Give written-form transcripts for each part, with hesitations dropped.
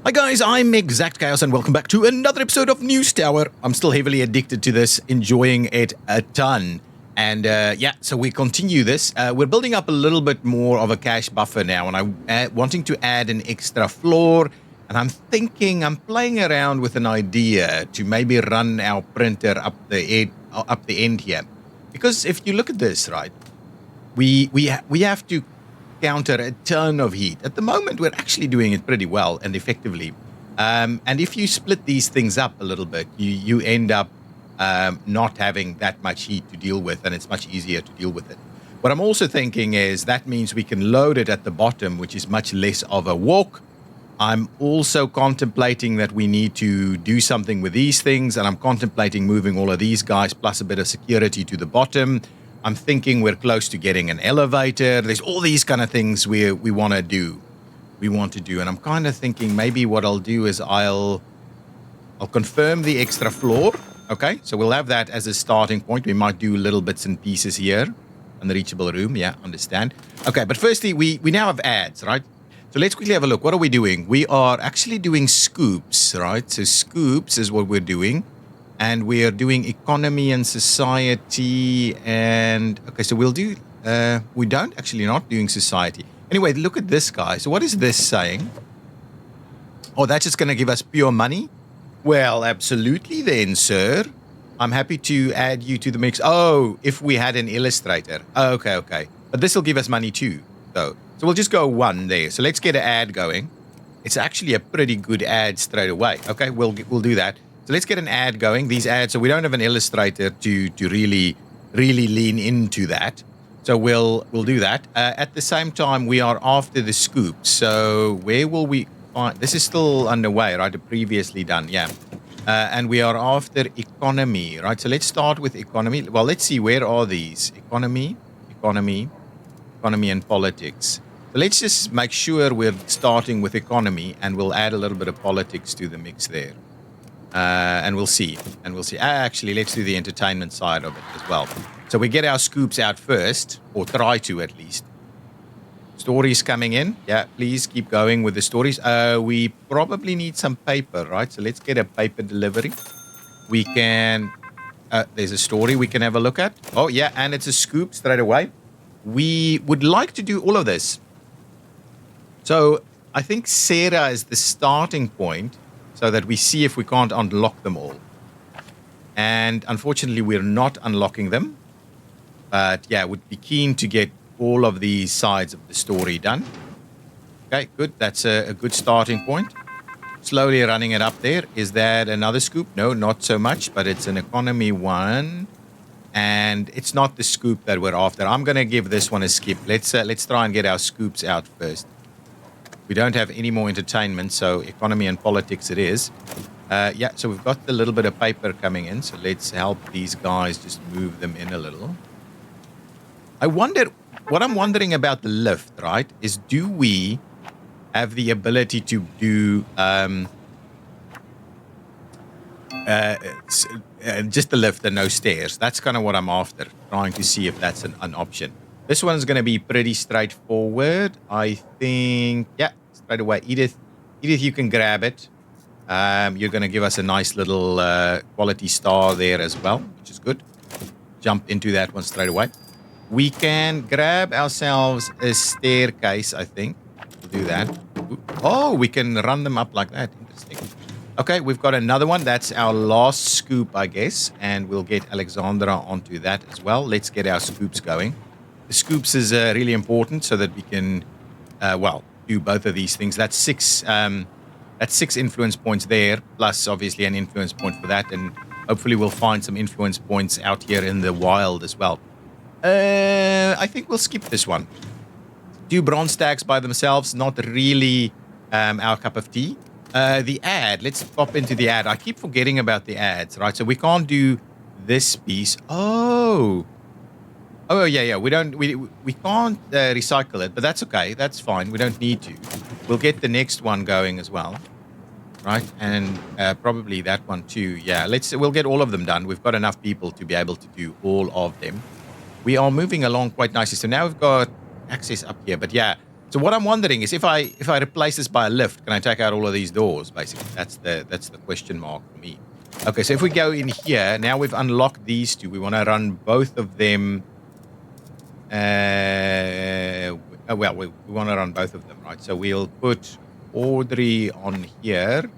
Hi guys, I'm ExactChaos and welcome back to another episode of News Tower. I'm still heavily addicted to this, enjoying it a ton. And so we continue this. We're building up a little bit more of a cache buffer now, and I'm wanting to add an extra floor. And I'm playing around with an idea to maybe run our printer up the end here. Because if you look at this, right, we have to counter a ton of heat. At the moment, we're actually doing it pretty well and effectively. And if you split these things up a little bit, you end up not having that much heat to deal with, and it's much easier to deal with it. What I'm also thinking is that means we can load it at the bottom, which is much less of a walk. I'm also contemplating that we need to do something with these things, and I'm contemplating moving all of these guys plus a bit of security to the bottom. I'm thinking we're close to getting an elevator. There's all these kind of things we want to do. And I'm kind of thinking maybe what I'll do is I'll confirm the extra floor. Okay, so we'll have that as a starting point. We might do little bits and pieces here. Unreachable room, yeah, understand. Okay, but firstly, we now have ads, right? So let's quickly have a look. What are we doing? We are actually doing scoops, right? So scoops is what we're doing. And we are doing economy and society. And okay, so we'll do, we don't actually not doing society. Anyway, look at this guy. So what is this saying? Oh, that's just going to give us pure money? Well, absolutely then, sir. I'm happy to add you to the mix. Oh, if we had an illustrator. Oh, okay. But this will give us money too, though. So we'll just go one there. So let's get an ad going. It's actually a pretty good ad straight away. Okay, we'll do that. So let's get an ad going. These ads, so we don't have an illustrator to really lean into that. So we'll do that. At the same time, we are after the scoop. So where will we find? This is still underway, right? Previously done, yeah. And we are after economy, right? So let's start with economy. Well, let's see, where are these? Economy, and politics. So let's just make sure we're starting with economy, and we'll add a little bit of politics to the mix there. And we'll see. Actually, let's do the entertainment side of it as well. So we get our scoops out first, or try to at least. Stories coming in. Yeah, please keep going with the stories. We probably need some paper, right? So let's get a paper delivery. We can... there's a story we can have a look at. Oh, yeah, and it's a scoop straight away. We would like to do all of this. So I think Sarah is the starting point, so that we see if we can't unlock them all. And unfortunately, we're not unlocking them. But yeah, would be keen to get all of these sides of the story done. Okay, good. That's a good starting point. Slowly running it up there. Is that another scoop? No, not so much, but it's an economy one. And it's not the scoop that we're after. I'm going to give this one a skip. Let's try and get our scoops out first. We don't have any more entertainment, so economy and politics it is. Yeah, so we've got a little bit of paper coming in, so let's help these guys just move them in a little. What I'm wondering about the lift, right, is do we have the ability to do just the lift and no stairs? That's kind of what I'm after, trying to see if that's an option. This one's going to be pretty straightforward, I think. Yeah, straight away. Edith, you can grab it. You're going to give us a nice little quality star there as well, which is good. Jump into that one straight away. We can grab ourselves a staircase, I think. We'll do that. Oh, we can run them up like that. Interesting. Okay, we've got another one. That's our last scoop, I guess. And we'll get Alexandra onto that as well. Let's get our scoops going. The scoops is really important so that we can, do both of these things. That's six influence points there, plus obviously an influence point for that. And hopefully we'll find some influence points out here in the wild as well. I think we'll skip this one. Do bronze stacks by themselves, not really our cup of tea. The ad, let's pop into the ad. I keep forgetting about the ads, right? So we can't do this piece. Oh, yeah. We can't recycle it, but that's okay. That's fine. We don't need to. We'll get the next one going as well, right? And probably that one too. Yeah, we'll get all of them done. We've got enough people to be able to do all of them. We are moving along quite nicely. So now we've got access up here, but yeah. So what I'm wondering is if I replace this by a lift, can I take out all of these doors? Basically, that's the question mark for me. Okay, so if we go in here, now we've unlocked these two. We want to run both of them. Well, we want to run both of them, right? So we'll put Audrey on here,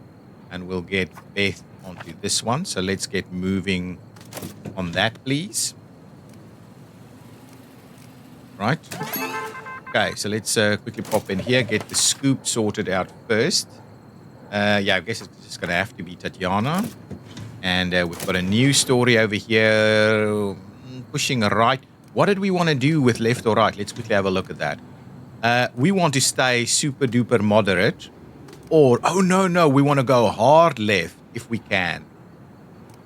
and we'll get Beth onto this one. So let's get moving on that, please. Right. Okay, so let's quickly pop in here, get the scoop sorted out first. Yeah, I guess it's just going to have to be Tatiana. And we've got a new story over here, pushing right. What did we want to do with left or right? Let's quickly have a look at that. We want to stay super duper moderate. Or, oh no, we want to go hard left if we can.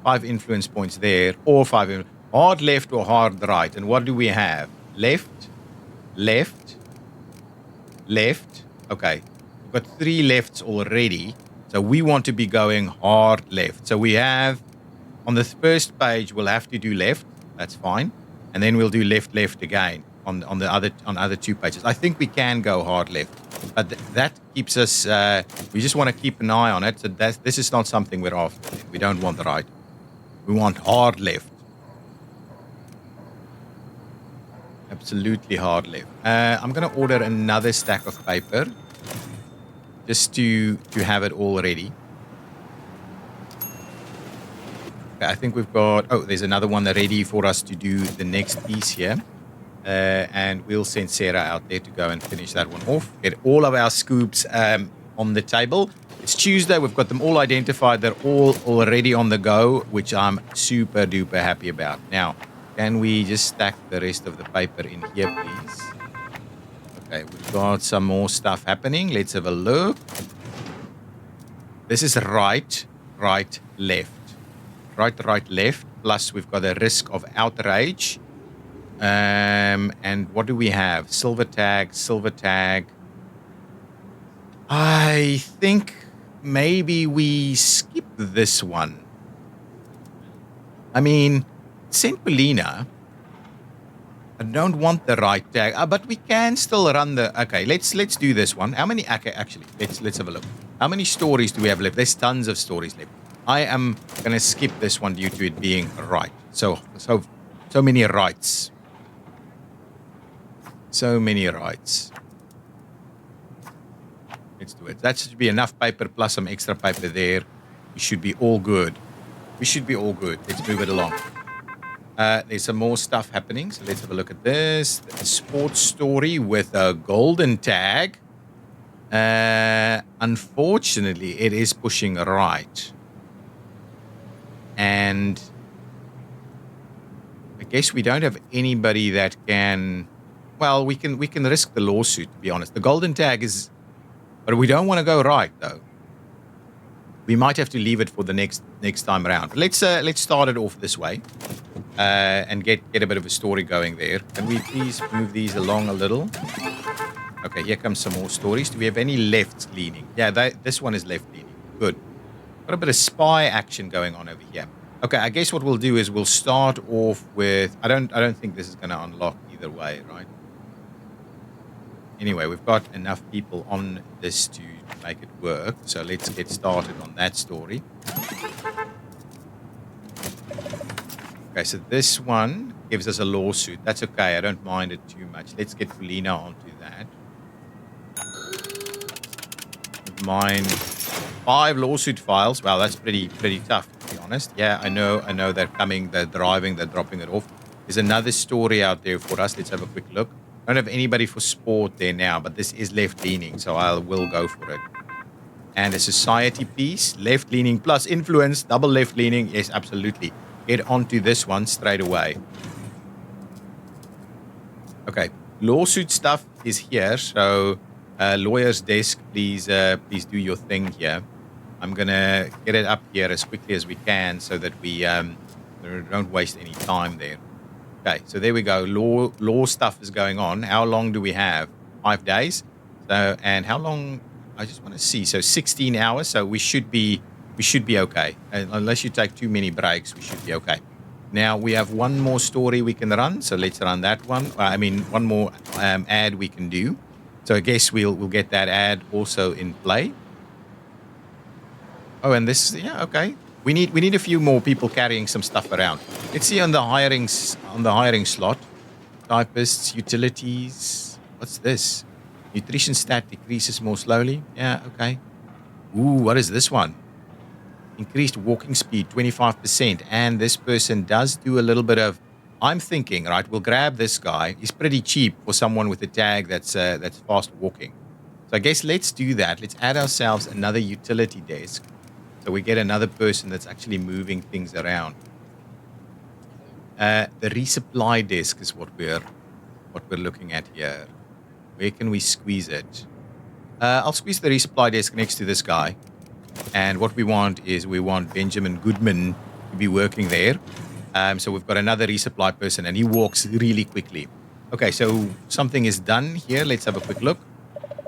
5 influence points there, or 5 hard left or hard right. And what do we have? Left, left, left. Okay, we've got 3 lefts already. So we want to be going hard left. So we have, on the first page, we'll have to do left. That's fine. And then we'll do left, left again on the other 2 pages. I think we can go hard left. But that keeps us, we just want to keep an eye on it. So this is not something we're after. We don't want the right. We want hard left. Absolutely hard left. I'm going to order another stack of paper just to have it all ready. Okay, I think we've got... Oh, there's another one ready for us to do the next piece here. And we'll send Sarah out there to go and finish that one off. Get all of our scoops on the table. It's Tuesday. We've got them all identified. They're all already on the go, which I'm super duper happy about. Now, can we just stack the rest of the paper in here, please? Okay, we've got some more stuff happening. Let's have a look. This is right, right, left. Right, right, left. Plus, we've got a risk of outrage. And what do we have? Silver tag, silver tag. I think maybe we skip this one. I mean, St. Paulina. I don't want the right tag, but we can still run the... Okay, let's do this one. How many... Okay, actually, let's have a look. How many stories do we have left? There's tons of stories left. I am going to skip this one due to it being right. So many rights. So many rights. Let's do it. That should be enough paper plus some extra paper there. We should be all good. We should be all good. Let's move it along. There's some more stuff happening. So let's have a look at this. The sports story with a golden tag. Unfortunately, it is pushing right. And I guess we don't have anybody that can... Well, we can risk the lawsuit, to be honest. The golden tag is... But we don't want to go right, though. We might have to leave it for the next time around. But let's start it off this way. And get a bit of a story going there. Can we please move these along a little? Okay, here comes some more stories. Do we have any left leaning? Yeah, this one is left leaning. Good. Got a bit of spy action going on over here. Okay, I guess what we'll do is we'll start off with... I don't think this is going to unlock either way, right? Anyway, we've got enough people on this to make it work. So let's get started on that story. Okay, so this one gives us a lawsuit. That's okay. I don't mind it too much. Let's get Felina onto that. Don't mind 5 lawsuit files. Wow, that's pretty tough, to be honest. Yeah, I know they're coming, they're driving, they're dropping it off. There's another story out there for us. Let's have a quick look. I don't have anybody for sport there now, but this is left-leaning, so I will go for it. And a society piece, left-leaning plus influence, double left-leaning. Yes, absolutely. Get onto this one straight away. Okay, lawsuit stuff is here, so lawyer's desk, please do your thing here. I'm gonna get it up here as quickly as we can so that we don't waste any time there. Okay, so there we go. Law stuff is going on. How long do we have? 5 days. So, and how long? I just want to see. So 16 hours. So we should be okay. Unless you take too many breaks, we should be okay. Now we have one more story we can run. So let's run that one. One more ad we can do. So I guess we'll get that ad also in play. Oh, and this, yeah, okay. We need a few more people carrying some stuff around. Let's see on the hiring slot. Typists, utilities. What's this? Nutrition stat decreases more slowly. Yeah, okay. Ooh, what is this one? Increased walking speed 25%. And this person does do a little bit of, I'm thinking, right, we'll grab this guy. He's pretty cheap for someone with a tag that's fast walking. So I guess let's do that. Let's add ourselves another utility desk. So we get another person that's actually moving things around. The resupply desk is what we're looking at here. Where can we squeeze it? I'll squeeze the resupply desk next to this guy. And what we want is Benjamin Goodman to be working there. So we've got another resupply person, and he walks really quickly. Okay, so something is done here. Let's have a quick look.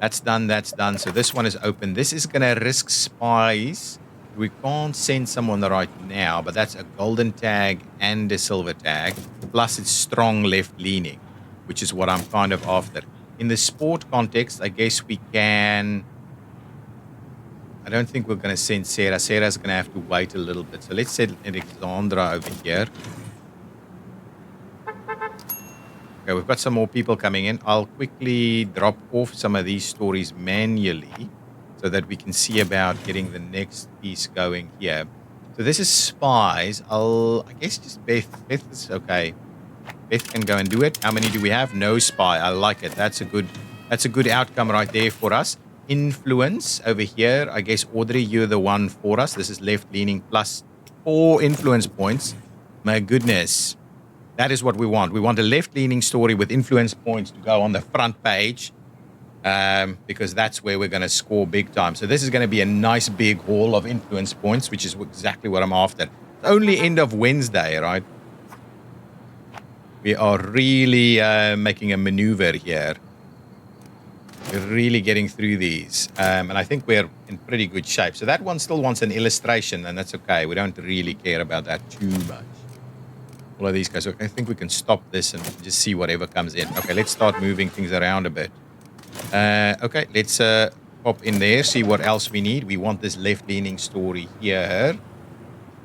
That's done. That's done. So this one is open. This is going to risk spies. We can't send someone right now, but that's a golden tag and a silver tag. Plus, it's strong left leaning, which is what I'm kind of after. In the sport context, I guess we can. I don't think we're going to send Sarah. Sarah's going to have to wait a little bit. So let's send Alexandra over here. Okay, we've got some more people coming in. I'll quickly drop off some of these stories manually so that we can see about getting the next piece going here. So this is spies. I guess just Beth. Beth is okay. Beth can go and do it. How many do we have? No spy. I like it. That's a good outcome right there for us. Influence over here. I guess Audrey, you're the one for us. This is left leaning plus 4 influence points. My goodness. That is what we want. We want a left leaning story with influence points to go on the front page. Because that's where we're going to score big time. So this is going to be a nice big haul of influence points, which is exactly what I'm after. It's only end of Wednesday, right? We are really making a maneuver here. We're really getting through these. And I think we're in pretty good shape. So that one still wants an illustration, and that's okay. We don't really care about that too much. All of these guys. So I think we can stop this and just see whatever comes in. Okay, let's start moving things around a bit. Okay, let's pop in there, see what else we need. We want this left-leaning story here.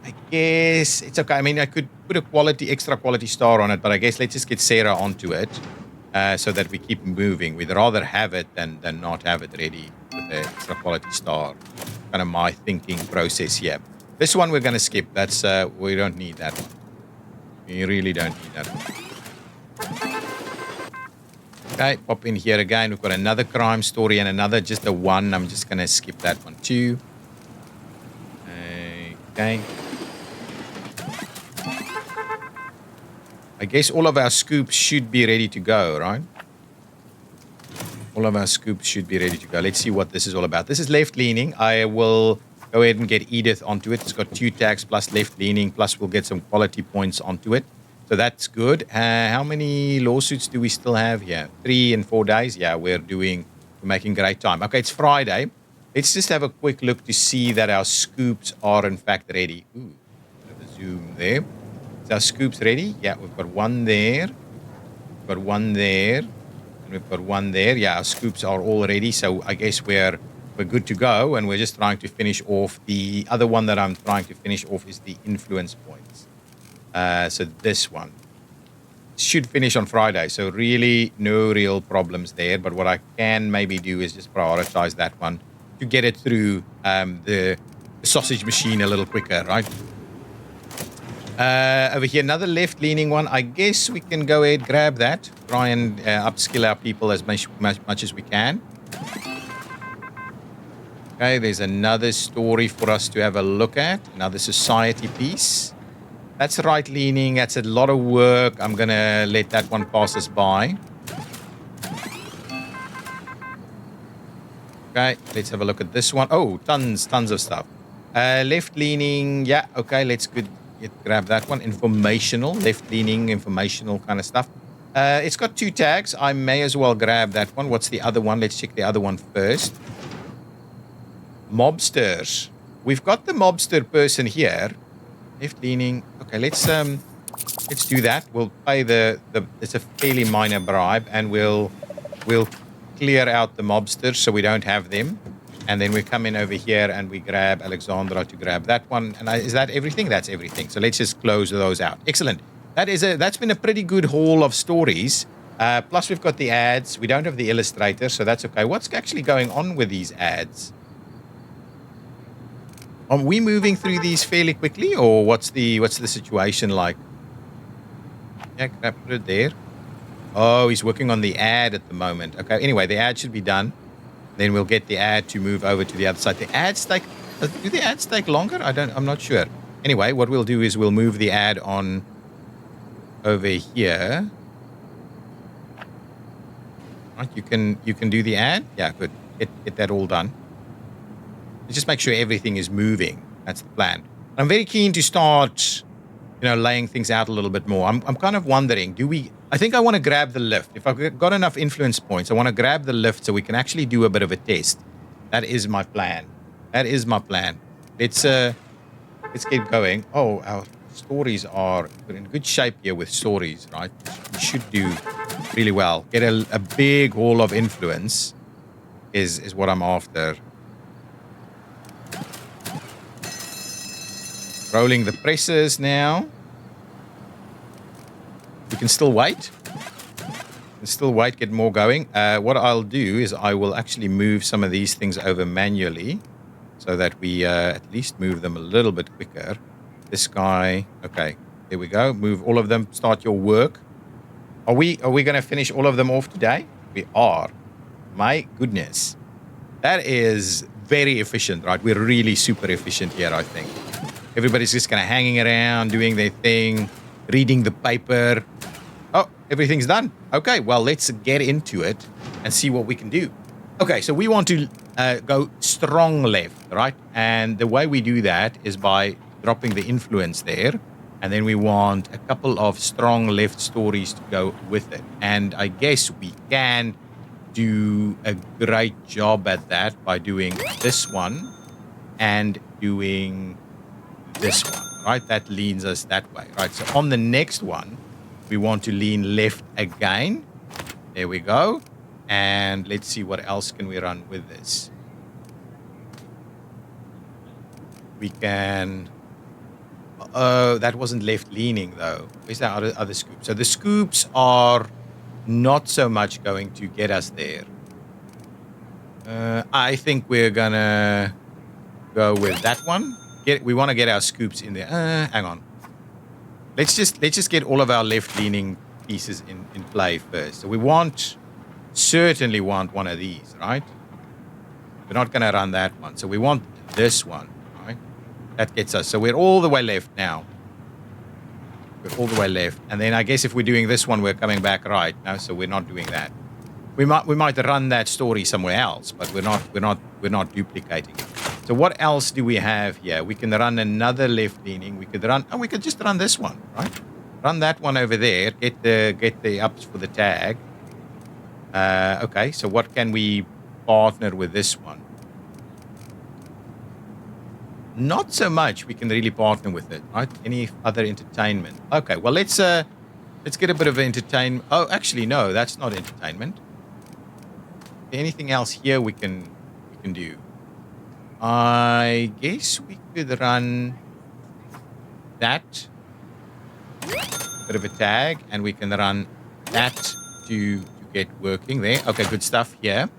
I guess it's okay. I mean, I could put a extra quality star on it, but I guess let's just get Sarah onto it so that we keep moving. We'd rather have it than not have it ready with an extra quality star. Kind of my thinking process here. This one we're going to skip. That's we don't need that one. We really don't need that one. Okay, pop in here again. We've got another crime story and another, just a one. I'm just going to skip that one too. Okay. I guess all of our scoops should be ready to go, right? All of our scoops should be ready to go. Let's see what this is all about. This is left leaning. I will go ahead and get Edith onto it. It's got 2 tags plus left leaning, plus we'll get some quality points onto it. So that's good. How many lawsuits do we still have here? 3 in 4 days? Yeah, we're making great time. Okay, it's Friday. Let's just have a quick look to see that our scoops are in fact ready. Ooh, bit of a zoom there. Is our scoops ready? Yeah, we've got one there. We've got one there. And we've got one there. Yeah, our scoops are all ready. So I guess we're good to go. And we're just trying to finish off. The other one that I'm trying to finish off is the influence points. So this one should finish on Friday. So really no real problems there. But what I can maybe do is just prioritize that one to get it through the sausage machine a little quicker, right? Over here, another left-leaning one. I guess we can go ahead, grab that, try and upskill our people as much as we can. Okay, there's another story for us to have a look at. Another society piece. That's right-leaning. That's a lot of work. I'm going to let that one pass us by. Okay, let's have a look at this one. Oh, tons of stuff. Left-leaning. Yeah, okay, let's grab that one. Informational, left-leaning, informational kind of stuff. It's got 2 tags. I may as well grab that one. What's the other one? Let's check the other one first. Mobsters. We've got the mobster person here. Left-leaning. Okay, let's do that. We'll pay it's a fairly minor bribe, and we'll clear out the mobsters so we don't have them. And then we come in over here and we grab Alexandra to grab that one. And is that everything? That's everything. So let's just close those out. Excellent. That's been a pretty good haul of stories. Plus we've got the ads. We don't have the illustrator, so that's okay. What's actually going on with these ads? Are we moving through these fairly quickly, or what's the situation like? Yeah, can I put it there? Oh, he's working on the ad at the moment. Okay, anyway, the ad should be done. Then we'll get the ad to move over to the other side. The ads do the ads take longer? I'm not sure. Anyway, what we'll do is we'll move the ad on over here. Right, you can do the ad. Yeah, good. Get that all done. Just make sure everything is moving. That's the plan. I'm very keen to start, laying things out a little bit more. I'm kind of wondering, I think I want to grab the lift. If I've got enough influence points, I want to grab the lift so we can actually do a bit of a test. That is my plan. Let's get going. Oh, our stories we're in good shape here with stories, right? We should do really well. Get a big haul of influence is what I'm after. Rolling the presses now. We can still wait. Get more going. What I'll do is I will actually move some of these things over manually so that we at least move them a little bit quicker. This guy, okay, there we go. Move all of them. Start your work. Are we going to finish all of them off today? We are. My goodness. That is very efficient, right? We're really super efficient here, I think. Everybody's just kind of hanging around, doing their thing, reading the paper. Oh, everything's done. Okay, well, let's get into it and see what we can do. Okay, so we want to go strong left, right? And the way we do that is by dropping the influence there. And then we want a couple of strong left stories to go with it. And I guess we can do a great job at that by doing this one and doing this one, right? That leans us that way, right? So on the next one, we want to lean left again. There we go. And let's see what else can we run with this. We can... Oh, that wasn't left leaning though. Where's that other scoop? So the scoops are not so much going to get us there. I think we're gonna go with that one. We want to get our scoops in there. Hang on. Let's just get all of our left leaning pieces in play first. So certainly want one of these, right? We're not gonna run that one. So we want this one. That gets us. So we're all the way left now. We're all the way left. And then I guess if we're doing this one, we're coming back right. No, so we're not doing that. We might run that story somewhere else, but we're not duplicating it. So what else do we have here? We can run another left leaning. We could just run this one, right? Run that one over there. Get the ups for the tag. Okay, so what can we partner with this one? Not so much we can really partner with it, right? Any other entertainment? Okay, well, let's get a bit of entertainment. Oh, actually, no, that's not entertainment. Anything else here we can do? I guess we could run that. Bit of a tag, and we can run that to get working there. Okay, good stuff here.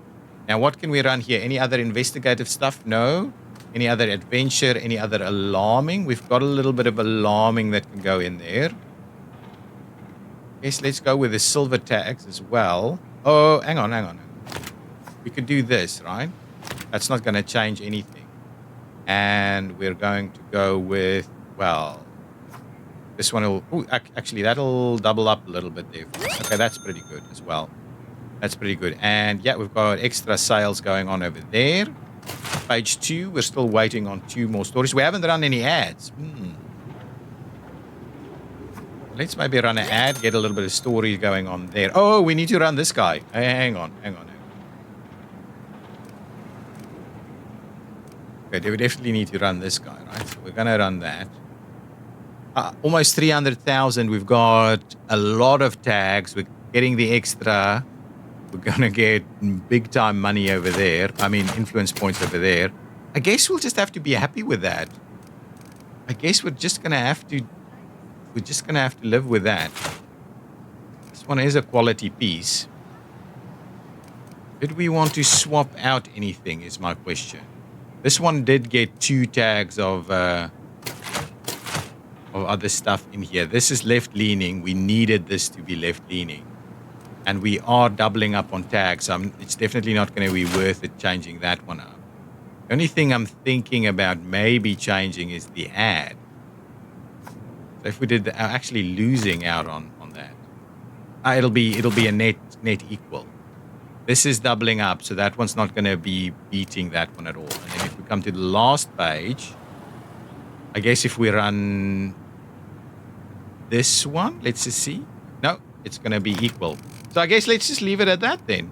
Now, what can we run here? Any other investigative stuff? No. Any other adventure? Any other alarming? We've got a little bit of alarming that can go in there. Yes, let's go with the silver tags as well. Oh, hang on. We could do this, right? That's not going to change anything. And we're going to go with, well, this one will... Ooh, actually, that'll double up a little bit there. Okay, that's pretty good as well. That's pretty good. And yeah, we've got extra sales going on over there. Page 2, we're still waiting on 2 more stories. We haven't run any ads. Let's maybe run an ad, get a little bit of story going on there. Oh, we need to run this guy. Hang on. Okay, we definitely need to run this guy, right? So we're going to run that. Almost 300,000. We've got a lot of tags. We're getting the extra We're going to get big time money over there. I mean, influence points over there. I guess we'll just have to be happy with that. I guess we're just going to have to live with that. This one is a quality piece. Did we want to swap out anything is my question. This one did get 2 tags of other stuff in here. This is left-leaning. We needed this to be left-leaning. And we are doubling up on tags. It's definitely not going to be worth it changing that one up. The only thing I'm thinking about maybe changing is the ad. So if we did actually losing out on that. It'll be a net equal. This is doubling up, so that one's not going to be beating that one at all. And then if we come to the last page, I guess if we run this one, let's just see. No, it's going to be equal. So I guess let's just leave it at that then.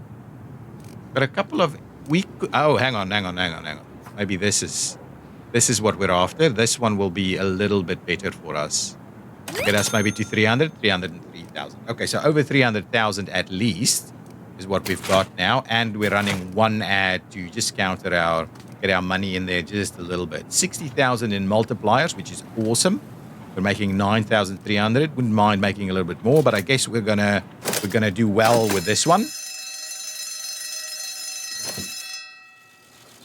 Got a couple of hang on. Maybe this is what we're after. This one will be a little bit better for us. Get us maybe to 303,000. Okay, so over 300,000 at least is what we've got now, and we're running one ad to just get our money in there just a little bit. 60,000 in multipliers, which is awesome. We're making 9,300. Wouldn't mind making a little bit more, but I guess we're gonna do well with this one.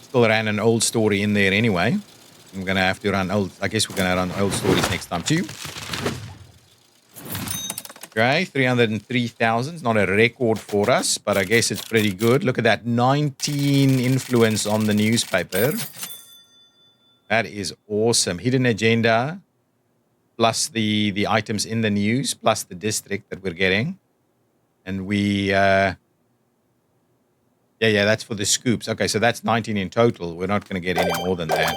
Still ran an old story in there anyway. I'm gonna have to run old. I guess we're gonna run old stories next time too. Okay, 303,000 is not a record for us, but I guess it's pretty good. Look at that, 19 influence on the newspaper. That is awesome. Hidden agenda, plus the items in the news, plus the district that we're getting. And that's for the scoops. Okay, so that's 19 in total. We're not going to get any more than that.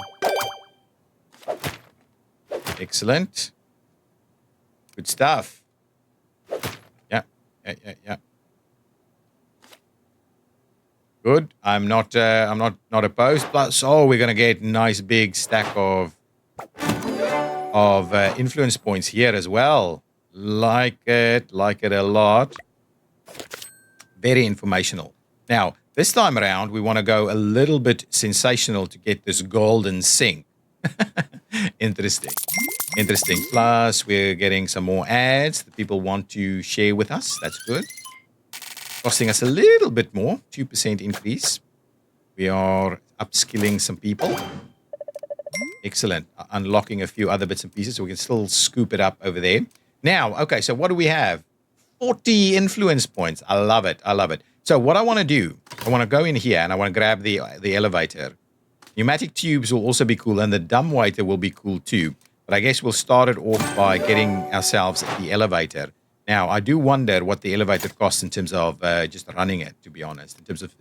Excellent. Good stuff. Yeah. Good. I'm not opposed. Plus, we're gonna get a nice big stack of influence points here as well. Like it a lot. Very informational. Now, this time around, we want to go a little bit sensational to get this golden sink. Interesting. Plus, we're getting some more ads that people want to share with us. That's good. Costing us a little bit more, 2% increase. We are upskilling some people. Excellent. Unlocking a few other bits and pieces, so we can still scoop it up over there. Now, okay, so what do we have? 40 influence points. I love it. So what I want to do, I want to go in here and I want to grab the elevator. Pneumatic tubes will also be cool, and the dumbwaiter will be cool too. But I guess we'll start it off by getting ourselves the elevator. Now, I do wonder what the elevator costs in terms of just running it, to be honest, in terms of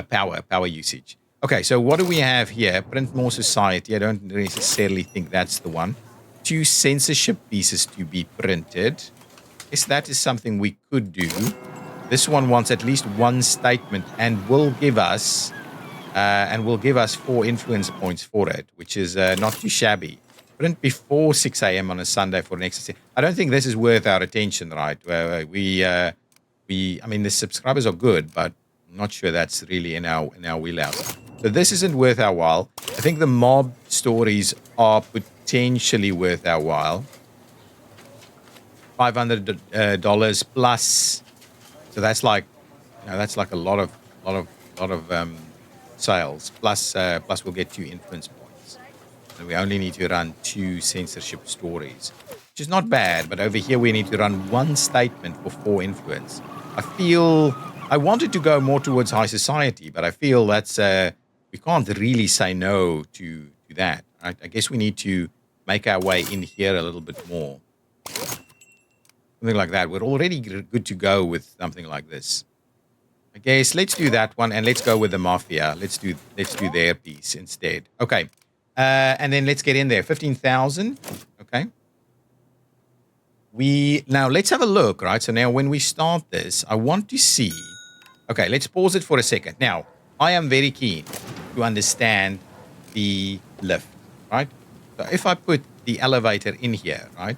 power usage. Okay, so what do we have here? Print more society. I don't necessarily think that's the one. 2 censorship pieces to be printed. Yes, that is something we could do. This one wants at least 1 statement and will give us 4 influence points for it, which is not too shabby. Print before 6 a.m. on a Sunday for an exercise. I don't think this is worth our attention, right? I mean, the subscribers are good, but I'm not sure that's really in our wheelhouse. So this isn't worth our while. I think the mob stories are potentially worth our while. $500 plus. So that's like a lot of sales. Plus we'll get 2 influence points. And we only need to run 2 censorship stories, which is not bad. But over here we need to run 1 statement for 4 influence. I wanted to go more towards high society, but I feel that's we can't really say no to that. Right? I guess we need to make our way in here a little bit more. Something like that. We're already good to go with something like this. I guess let's do that one, and let's go with the mafia. Let's do their piece instead. Okay, and then let's get in there. 15,000. Okay. Now let's have a look, right? So now when we start this, I want to see. Okay, let's pause it for a second. Now I am very keen to understand the lift, right? So if I put the elevator in here, right?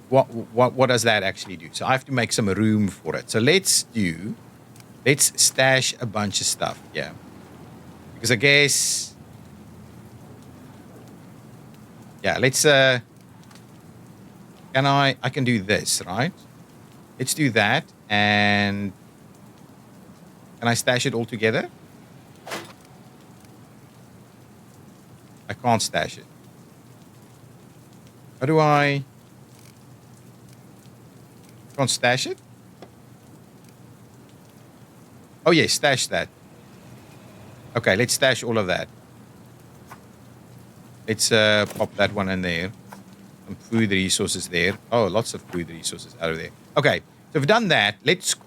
what does that actually do? So I have to make some room for it. So let's stash a bunch of stuff here. Because I guess, yeah, let's, I can do this, right? Let's do that. And can I stash it all together? I can't stash it. How do I? Can't stash it? Oh, yeah, stash that. Okay, let's stash all of that. Let's pop that one in there. Some food resources there. Oh, lots of food resources out of there. Okay, so we've done that.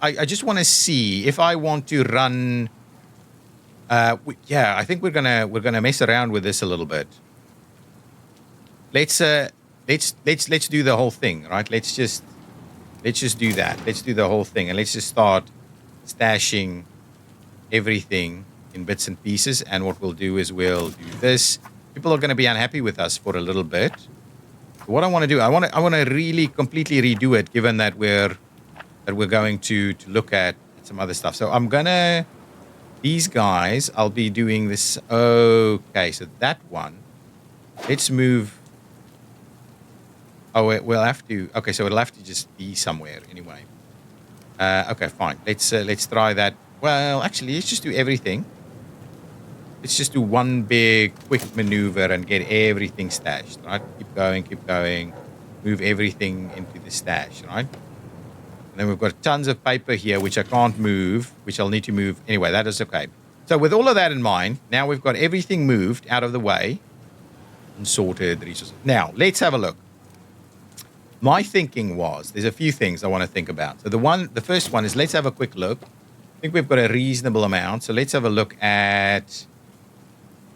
I just want to see if I want to run. Yeah, I think we're gonna mess around with this a little bit. Let's do the whole thing, right? Let's just do that. Let's do the whole thing, and let's just start stashing everything in bits and pieces. And what we'll do is we'll do this. People are going to be unhappy with us for a little bit. So what I want to do, I want to really completely redo it, given that we're going to look at some other stuff. So I'm gonna, these guys, I'll be doing this. Okay, so that one, let's move. Oh, we'll have to. Okay, so it'll have to just be somewhere anyway. Okay, fine. Let's try that. Well, actually, let's just do everything. Let's just do one big quick maneuver and get everything stashed, right? Keep going. Move everything into the stash, right? And then we've got tons of paper here, which I can't move, which I'll need to move. Anyway, that is okay. So with all of that in mind, now we've got everything moved out of the way and sorted resources. Now, let's have a look. My thinking was, there's a few things I want to think about. So the first one is, let's have a quick look. I think we've got a reasonable amount. So let's have a look at,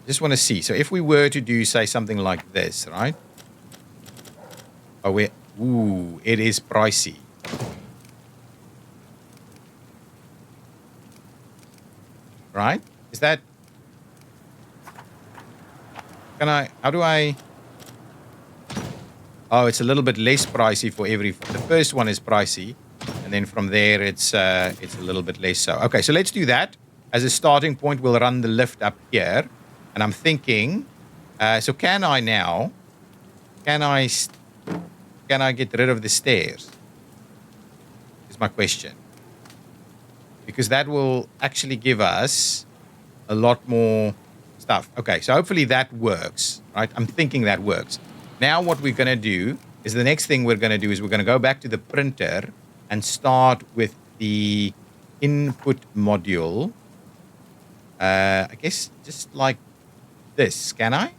just want to see. So if we were to do, say, something like this, right? Oh, it is pricey. Right? Is that, how do I, oh, it's a little bit less pricey for the first one is pricey. And then from there, it's a little bit less so. Okay, so let's do that. As a starting point, we'll run the lift up here. And I'm thinking, so can I get rid of the stairs? Is my question. Because that will actually give us a lot more stuff. Okay, so hopefully that works, right? I'm thinking that works. Now what we're going to do is the next thing we're going to do is we're going to go back to the printer and start with the input module. I guess just like this, can I?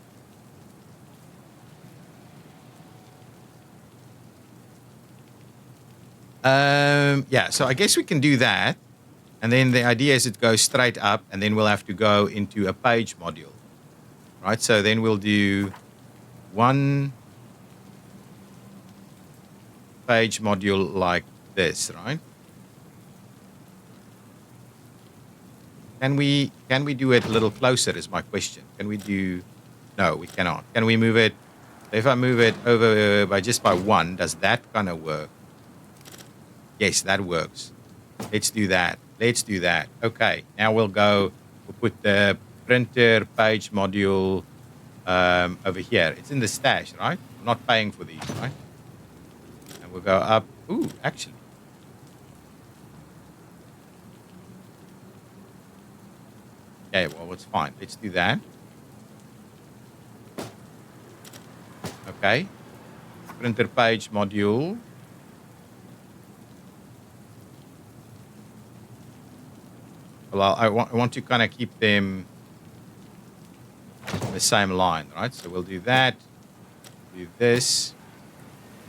Yeah, so I guess we can do that. And then the idea is it goes straight up, and then we'll have to go into a page module. Right, so then we'll do one page module like this, right? Can we do it a little closer is my question. Can we do, no, we cannot. Can we move it, if I move it over by one, does that kind of work? Yes, that works. Let's do that. Okay, now we'll put the printer page module over here. It's in the stash, right? I'm not paying for these, right? And we'll go up. Ooh, actually. Okay, well, it's fine. Let's do that. Okay. Printer page module. Well, I want to kind of keep them in the same line, right? So we'll do that. Do this.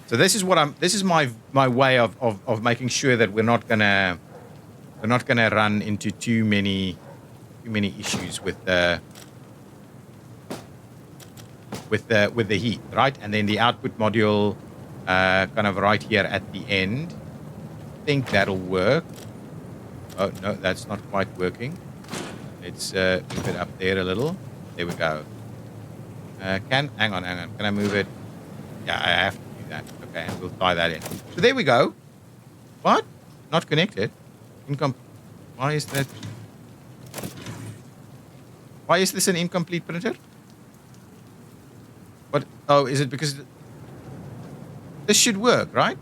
So this is my way of making sure that we're not gonna run into too many issues with the heat, right? And then the output module kind of right here at the end. I think that'll work. Oh, no, that's not quite working. Let's move it up there a little. There we go. Hang on. Can I move it? Yeah, I have to do that. Okay, and we'll tie that in. So there we go. What? Not connected? Why is that? Why is this an incomplete printer? What? Oh, is it because this should work, right?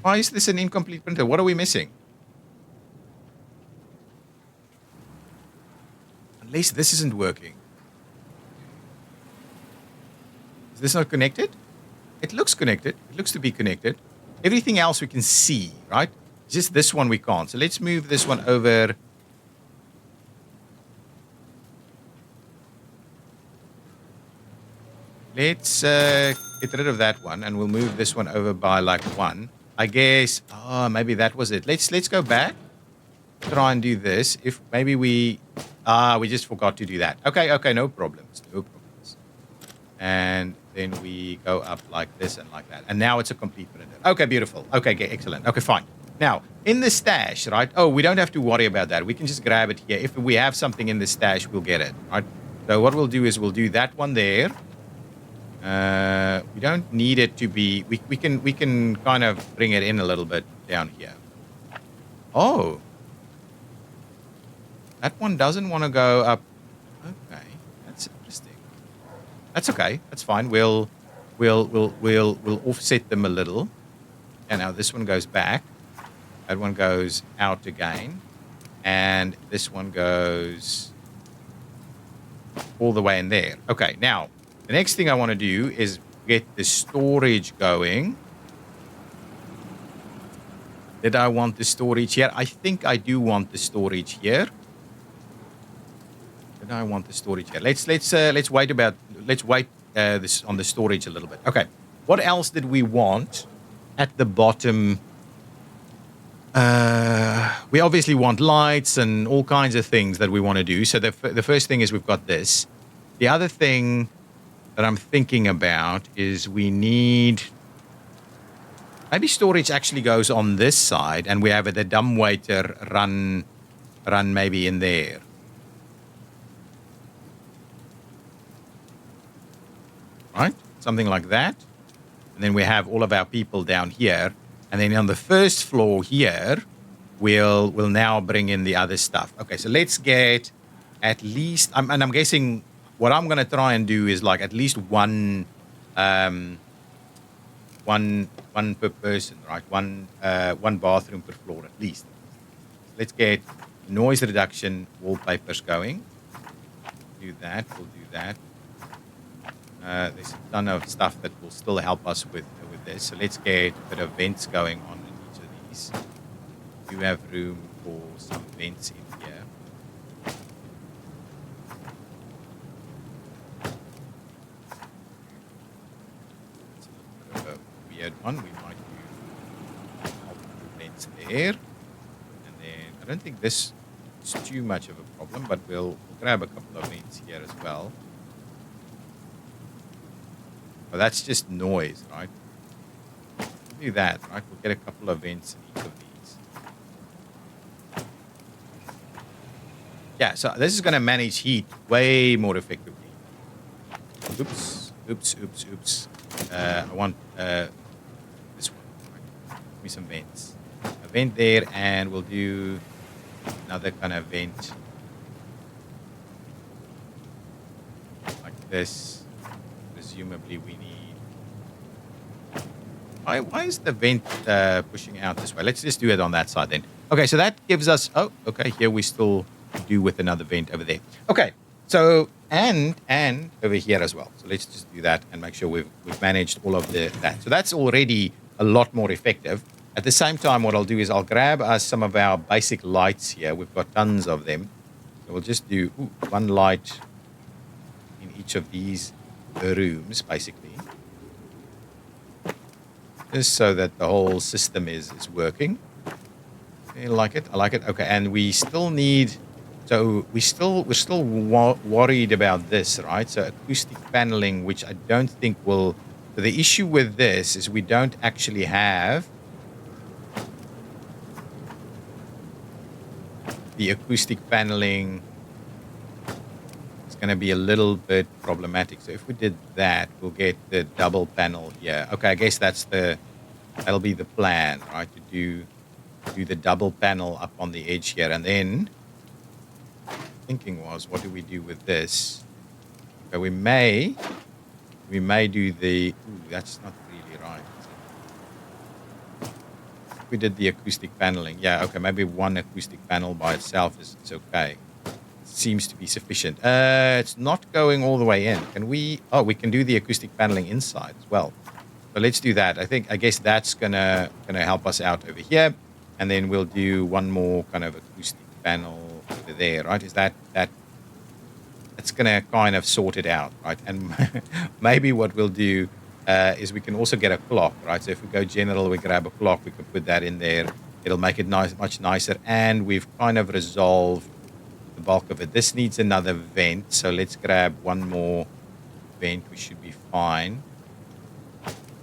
Why is this an incomplete printer? What are we missing? Unless this isn't working. Is this not connected? It looks connected. It looks to be connected. Everything else we can see, right? Just this one we can't. So let's move this one over. Let's get rid of that one, and we'll move this one over by like 1. I guess. Oh, maybe that was it. Let's go back. Try and do this. If maybe we just forgot to do that. Okay, no problems. No problems. And then we go up like this and like that. And now it's a complete printer. Okay, beautiful. Okay, excellent. Okay, fine. Now, in the stash, right? Oh, we don't have to worry about that. We can just grab it here. If we have something in the stash, we'll get it, right? So what we'll do is we'll do that one there. We don't need it to be... We can kind of bring it in a little bit down here. Oh. That one doesn't want to go up. Okay, that's interesting. That's okay. That's fine. We'll offset them a little. And now this one goes back. That one goes out again. And this one goes all the way in there. Okay, now, the next thing I want to do is get the storage going. Did I want the storage here? I think I do want the storage here. Did I want the storage here? Let's wait this on the storage a little bit. Okay. What else did we want at the bottom? We obviously want lights and all kinds of things that we want to do. So the first thing is we've got this. The other thing that I'm thinking about is we need... Maybe storage actually goes on this side and we have the dumbwaiter run maybe in there. Right? Something like that. And then we have all of our people down here. And then on the first floor here, we'll now bring in the other stuff. Okay, so let's get at least... and I'm guessing what I'm going to try and do is like at least one per person, right? One bathroom per floor at least. Let's get noise reduction wallpapers going. Do that. We'll do that. There's a ton of stuff that will still help us with this. So let's get a bit of vents going on in each of these. You have room for some vents in here. It's a little bit of a weird one. We might do multiple vents there. And then I don't think this is too much of a problem, but we'll grab a couple of vents here as well. Well, that's just noise, right? We'll do that, right? We'll get a couple of vents in each of these. Yeah, so this is going to manage heat way more effectively. Oops. I want this one. Right? Give me some vents. A vent there, and we'll do another kind of vent. Like this. Presumably we need... Why is the vent pushing out this way? Let's just do it on that side then. Okay, so that gives us... Oh, okay, here we still do with another vent over there. Okay, so, and over here as well. So let's just do that and make sure we've managed all of that. So that's already a lot more effective. At the same time, what I'll do is I'll grab us some of our basic lights here. We've got tons of them. So we'll just do one light in each of these rooms, basically. Just so that the whole system is working. I like it. Okay, and we still need... So we're still worried about this, right? So acoustic paneling, which I don't think will... So the issue with this is we don't actually have the acoustic paneling. Let's going to be a little bit problematic. So if we did that, we'll get the double panel here. Okay, I guess that'll be the plan, right? To do the double panel up on the edge here, and then thinking was, what do we do with this? Okay, we may do the. Ooh, that's not really right. We did the acoustic paneling. Yeah, okay, maybe one acoustic panel by itself is okay. Seems to be sufficient. It's not going all the way in. Can we? Oh, we can do the acoustic paneling inside as well. So let's do that. I guess that's gonna help us out over here, and then we'll do one more kind of acoustic panel over there, right? Is that's gonna kind of sort it out, right? And maybe what we'll do is we can also get a clock, right? So if we go general, we grab a clock, we can put that in there. It'll make it much nicer, and we've kind of resolved the bulk of it. This needs another vent, so let's grab one more vent. We should be fine.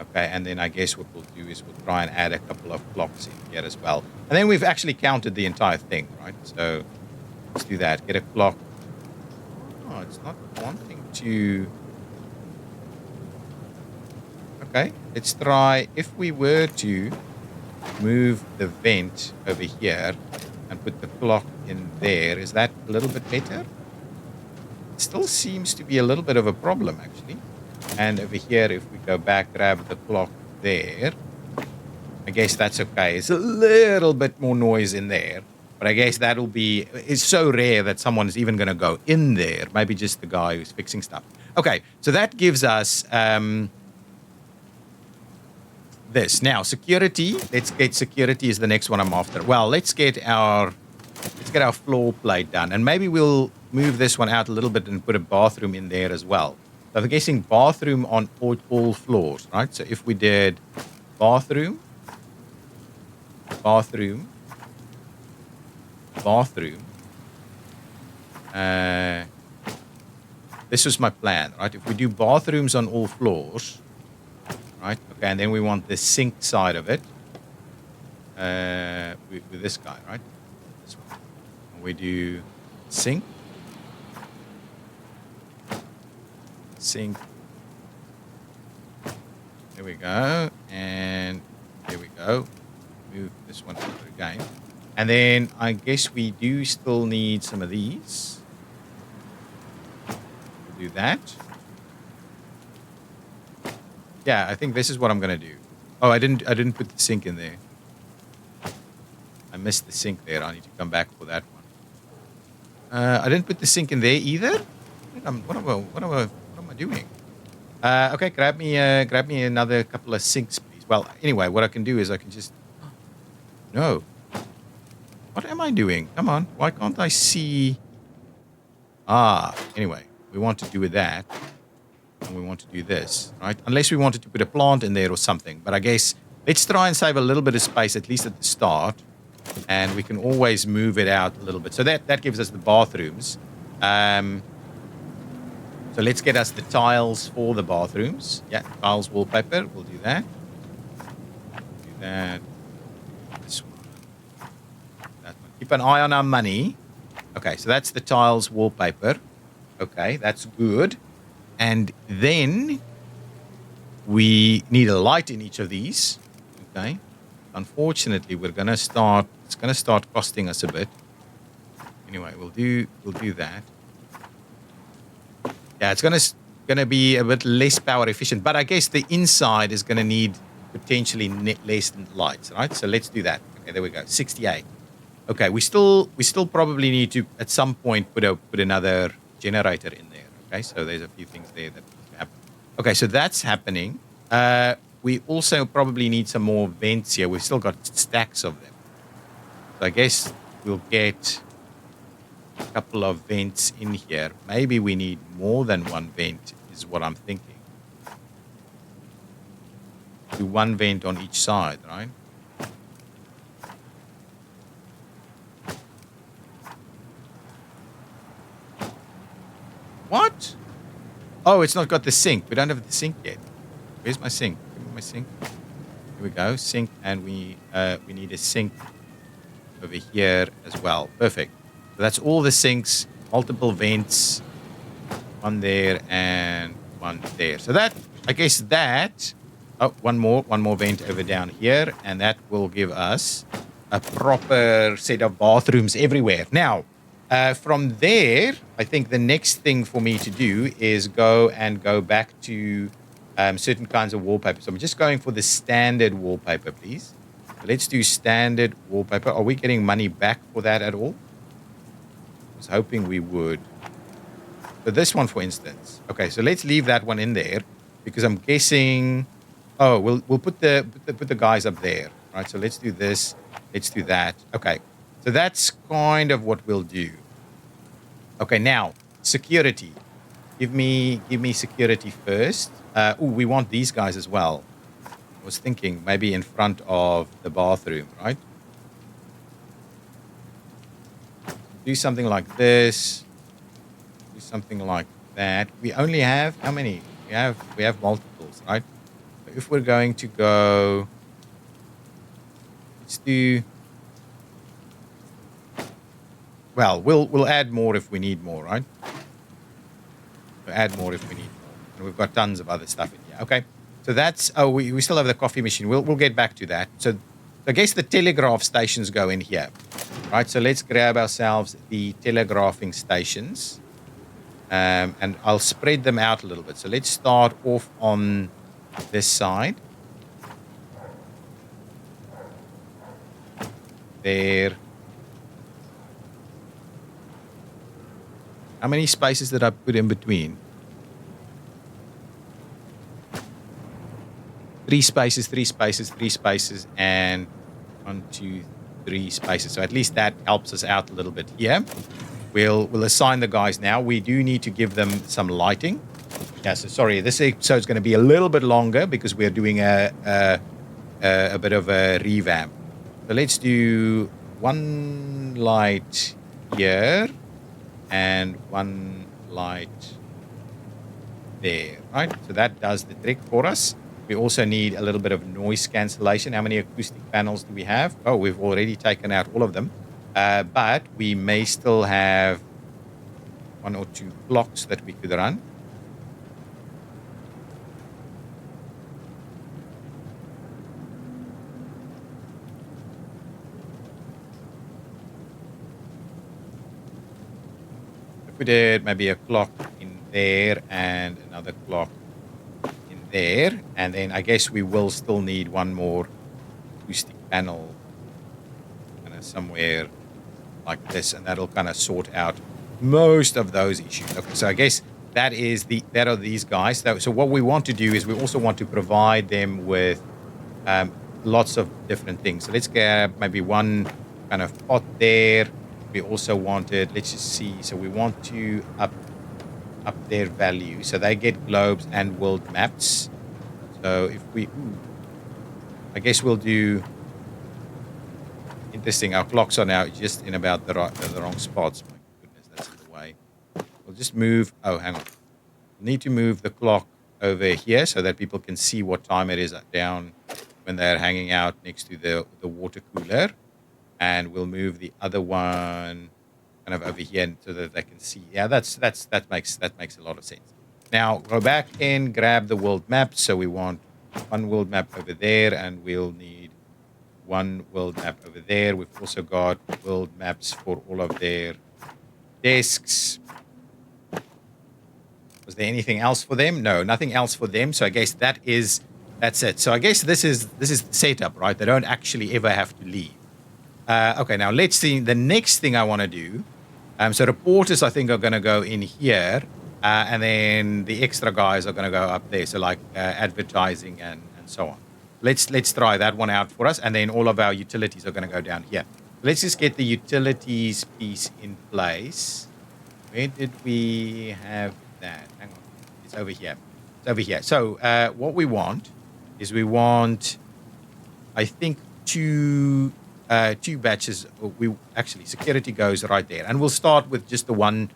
Okay, and then I guess what we'll do is we'll try and add a couple of clocks in here as well. And then we've actually counted the entire thing, right? So let's do that. Get a clock. Oh, it's not wanting to. Okay, let's try. If we were to move the vent over here and put the clock in there, is that a little bit better? It still seems to be a little bit of a problem, actually. And over here, if we go back, grab the clock there, I guess that's okay. It's a little bit more noise in there, but I guess it's so rare that someone is even going to go in there. Maybe just the guy who's fixing stuff. Okay, so that gives us this. Now, security. Let's get security is the next one I'm after. Well, let's get our floor plate done, and maybe we'll move this one out a little bit and put a bathroom in there as well. So I'm guessing bathroom on all floors, right? So if we did bathroom, this was my plan, right? If we do bathrooms on all floors, right? Okay, and then we want the sink side of it with this guy, right? This one. And we do sink. There we go, and there we go. Move this one over again, and then I guess we do still need some of these. We'll do that. Yeah, I think this is what I'm gonna do. Oh, I didn't put the sink in there. I missed the sink there. I need to come back for that one. I didn't put the sink in there either. What am I doing? Okay, grab me another couple of sinks, please. Well, anyway, what I can do is I can just. No. What am I doing? Come on. Why can't I see? Anyway, we want to do with that. And we want to do this, right? Unless we wanted to put a plant in there or something. But I guess let's try and save a little bit of space, at least at the start. And we can always move it out a little bit. So that gives us the bathrooms. So let's get us the tiles for the bathrooms. Yeah, tiles wallpaper. We'll do that. Do that. This one. That one. Keep an eye on our money. Okay, so that's the tiles wallpaper. Okay, that's good. And then we need a light in each of these. Okay. Unfortunately, it's going to start costing us a bit. Anyway, we'll do that. Yeah, it's gonna be a bit less power efficient, but I guess the inside is gonna need potentially less lights, right? So let's do that. Okay, there we go. 68. Okay, we still probably need to at some point put another generator in there. Okay, so there's a few things there that need to happen. Okay, so that's happening. We also probably need some more vents here. We've still got stacks of them. So I guess we'll get a couple of vents in here. Maybe we need more than one vent is what I'm thinking. Do one vent on each side, right? What? Oh, it's not got the sink. We don't have the sink yet. Where's my sink? Give me my sink. Here we go. Sink, and we need a sink over here as well. Perfect. So that's all the sinks, multiple vents. one there, and one there. So that, I guess that, oh, one more vent over down here, and that will give us a proper set of bathrooms everywhere. Now, from there, I think the next thing for me to do is go back to certain kinds of wallpaper. So I'm just going for the standard wallpaper, please. So let's do standard wallpaper. Are we getting money back for that at all? I was hoping we would. So this one, for instance. Okay, so let's leave that one in there because I'm guessing. Oh, we'll put the guys up there, right? So let's do this. Let's do that. Okay, so that's kind of what we'll do. Okay, now security. Give me security first. We want these guys as well. I was thinking maybe in front of the bathroom, right? Do something like this. Do something like that. We only have how many? We have multiples, right? So if we're going to go, let's do. Well, we'll add more if we need more, right? We'll add more if we need more, and we've got tons of other stuff in here. Okay, so that's. Oh, we still have the coffee machine. We'll get back to that. So I guess the telegraph stations go in here, right? So let's grab ourselves the telegraphing stations, and I'll spread them out a little bit. So let's start off on this side. There. How many spaces did I put in between? 3 spaces, 3 spaces, 3 spaces, and 1, 2, 3 spaces. So at least that helps us out a little bit here. We'll assign the guys now. We do need to give them some lighting. Yeah, so sorry, this episode is going to be a little bit longer because we're doing a bit of a revamp. So let's do 1 light here. And 1 light there, right? So that does the trick for us. We also need a little bit of noise cancellation. How many acoustic panels do we have? Oh, we've already taken out all of them. But we may still have 1 or 2 clocks that we could run. We did maybe a clock in there and another clock in there, and then I guess we will still need 1 more acoustic panel kind of somewhere like this, and that'll kind of sort out most of those issues. Okay, so I guess that are these guys. So what we want to do is we also want to provide them with lots of different things. So let's grab maybe 1 kind of pot there. We also wanted, let's just see, so we want to up their value. So they get globes and world maps. So if we, I guess we'll do, interesting, our clocks are now just in about the wrong spots. My goodness, that's in the way. We'll just move, oh, hang on. We'll need to move the clock over here so that people can see what time it is down when they're hanging out next to the water cooler. And we'll move the other one kind of over here so that they can see. Yeah, that makes a lot of sense. Now go back in, grab the world map. So we want 1 world map over there, and we'll need 1 world map over there. We've also got world maps for all of their desks. Was there anything else for them? No, nothing else for them. So I guess that's it. So I guess this is the setup, right? They don't actually ever have to leave. Okay, now let's see the next thing I want to do. So reporters, I think, are going to go in here, and then the extra guys are going to go up there. So like advertising and so on. Let's try that one out for us, and then all of our utilities are going to go down here. Let's just get the utilities piece in place. Where did we have that? Hang on, it's over here. It's over here. So what we want is I think, 2 batches. Security goes right there, and we'll start with just the 1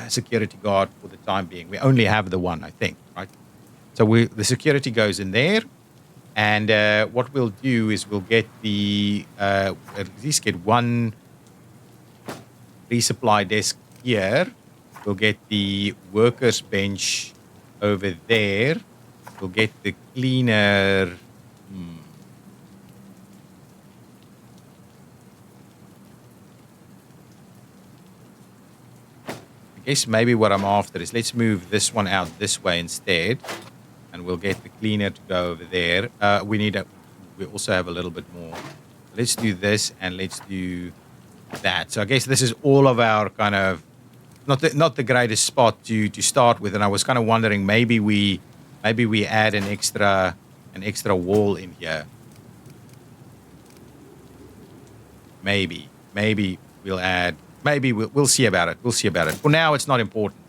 security guard for the time being. We only have the 1, I think, right? So the security goes in there, and what we'll do is we'll get at least get 1 resupply desk here, We'll get the workers bench over there. We'll get the cleaner. I guess maybe what I'm after is let's move this one out this way instead, and we'll get the cleaner to go over there. We also have a little bit more. Let's do this and let's do that. So I guess this is all of our kind of not the greatest spot to start with, and I was kind of wondering maybe we add an extra wall in here. Maybe we'll add. Maybe we'll see about it. We'll see about it. For now, it's not important.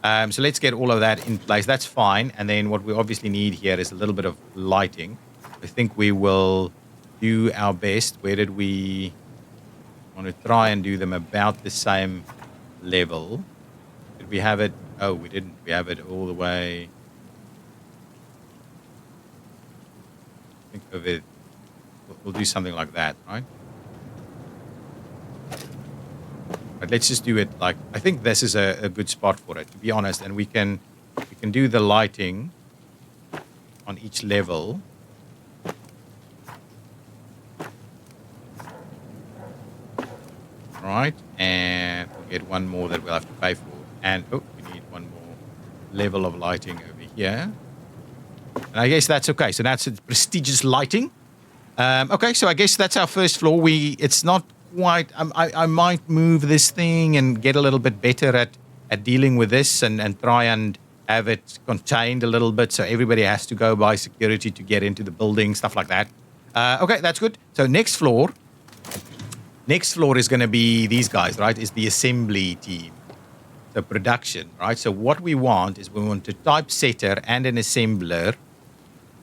So let's get all of that in place. That's fine. And then what we obviously need here is a little bit of lighting. I think we will do our best. Where did we want to try and do them about the same level? Did we have it? Oh, we didn't. We have it all the way. I think of it. We'll do something like that, right? But let's just do it like, I think this is a good spot for it, to be honest. And we can do the lighting on each level. Right, and we'll get one more that we'll have to pay for. And, we need one more level of lighting over here. And I guess that's okay. So that's prestigious lighting. Okay, so I guess that's our first floor. It's not quite, I might move this thing and get a little bit better at dealing with this and try and have it contained a little bit so everybody has to go by security to get into the building, stuff like that. Okay, that's good. So next floor is going to be these guys, right? Is the assembly team. So production, right? So what we want is we want a typesetter and an assembler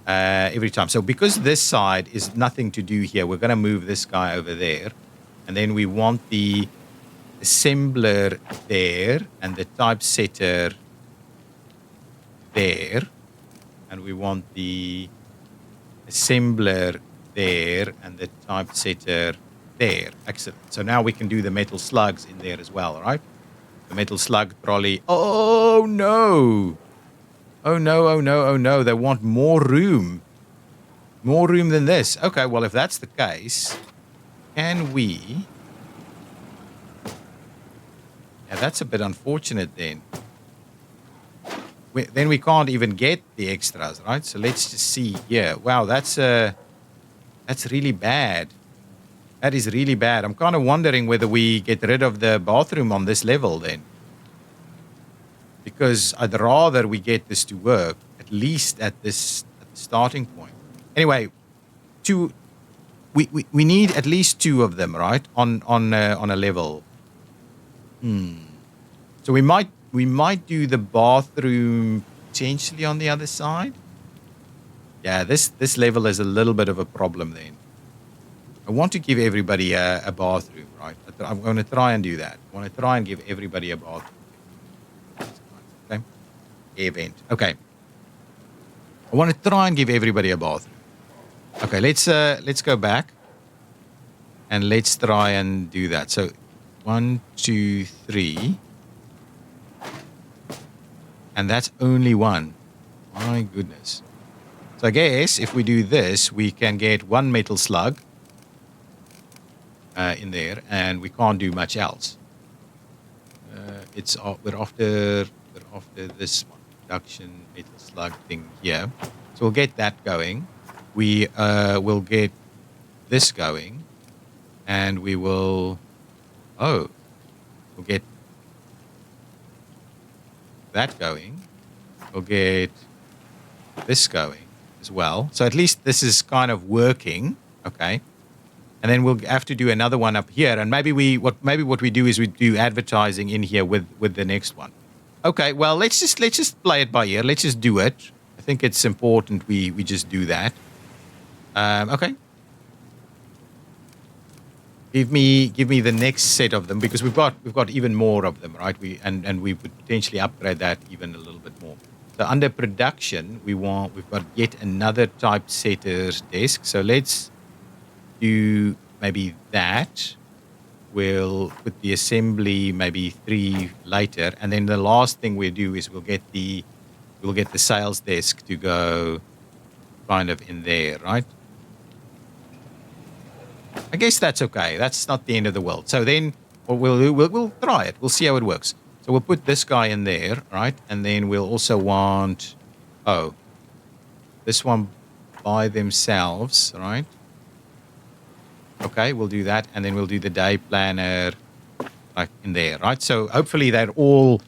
every time. So because this side is nothing to do here, we're going to move this guy over there. And then we want the assembler there and the typesetter there. And we want the assembler there and the typesetter there. Excellent. So now we can do the metal slugs in there as well, right? The metal slug trolley. Oh, no. Oh, no, oh, no, oh, no. They want more room. More room than this. Okay, well, if that's the case... Can we... Yeah, that's a bit unfortunate then. Then we can't even get the extras, right? So let's just see here. Wow, that's really bad. That is really bad. I'm kind of wondering whether we get rid of the bathroom on this level then. Because I'd rather we get this to work, at least at the starting point. Anyway, We need at least two of them, right? On a level. So we might do the bathroom potentially on the other side. Yeah, this level is a little bit of a problem then. I want to give everybody a bathroom, right? I'm going to try and do that. I want to try and give everybody a bathroom. Okay. Event. Okay. I want to try and give everybody a bathroom. Okay, let's go back and let's try and do that. So 1, 2, 3. And that's only one. My goodness. So I guess if we do this, we can get one metal slug in there, and we can't do much else. We're after this one, production metal slug thing here. So we'll get that going. We will get this going, and we will, we'll get that going. We'll get this going as well. So at least this is kind of working, okay? And then we'll have to do another one up here, and maybe what we do is we do advertising in here with the next one. Okay, well let's just play it by ear. Let's just do it. I think it's important we just do that. Okay. Give me the next set of them, because we've got even more of them, right? We would potentially upgrade that even a little bit more. So under production, we've got yet another typesetter's desk. So let's do maybe that. We'll put the assembly maybe 3 later, and then the last thing we do is we'll get the sales desk to go kind of in there, right? I guess that's okay. That's not the end of the world. So then what we'll do, we'll try it. We'll see how it works. So we'll put this guy in there, right? And then we'll also want, this one by themselves, right? Okay, we'll do that. And then we'll do the day planner like in there, right? So hopefully they've all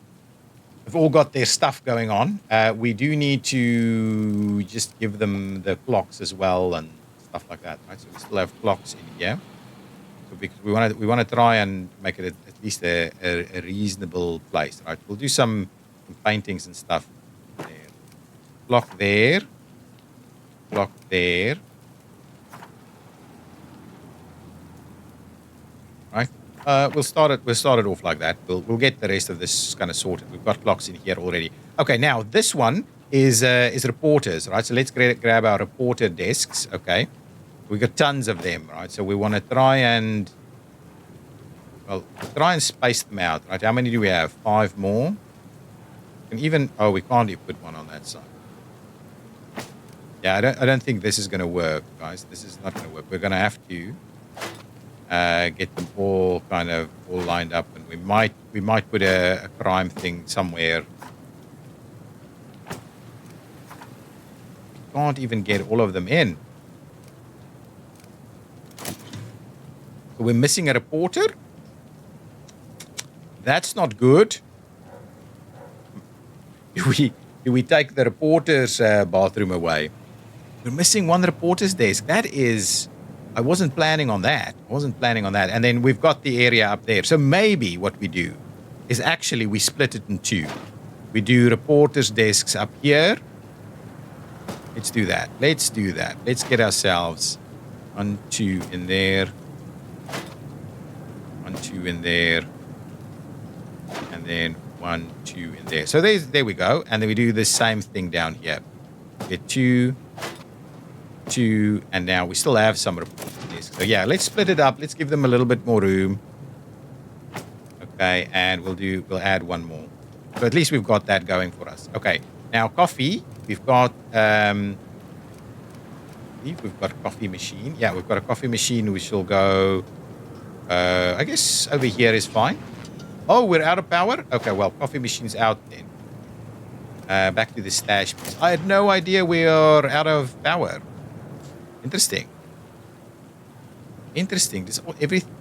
got their stuff going on. We do need to just give them the clocks as well and stuff like that, right? So we still have clocks in here. So because we want to try and make it at least a reasonable place, right? We'll do some paintings and stuff there. Clock there. Clock there. Right? We'll start it off like that. We'll get the rest of this kind of sorted. We've got clocks in here already. Okay, now this one is reporters, right? So let's grab our reporter desks. Okay, we got tons of them, right? So we want to try and space them out, right? How many do we have? 5 more. And even we can't even put one on that side. Yeah, I don't think this is going to work, guys. This is not going to work. We're going to have to get them all kind of all lined up, and we might put a crime thing somewhere. We can't even get all of them in. So we're missing a reporter. That's not good. Do we take the reporter's bathroom away? We're missing one reporter's desk. That is, I wasn't planning on that. And then we've got the area up there. So maybe what we do is actually we split it in 2. We do reporters' desks up here. Let's do that. Let's get ourselves 1, 2 in there. 1, 2 in there. And then 1, 2 in there. So there we go. And then we do the same thing down here. Get 2, and now we still have some reporters. So yeah, let's split it up. Let's give them a little bit more room. Okay, and we'll add 1 more. So at least we've got that going for us. Okay, now coffee. We've got coffee machine. Yeah, we've got a coffee machine which will go. I guess over here is fine. Oh, we're out of power? Okay, well, coffee machine's out then. Back to the stash piece. I had no idea we are out of power. Interesting. Does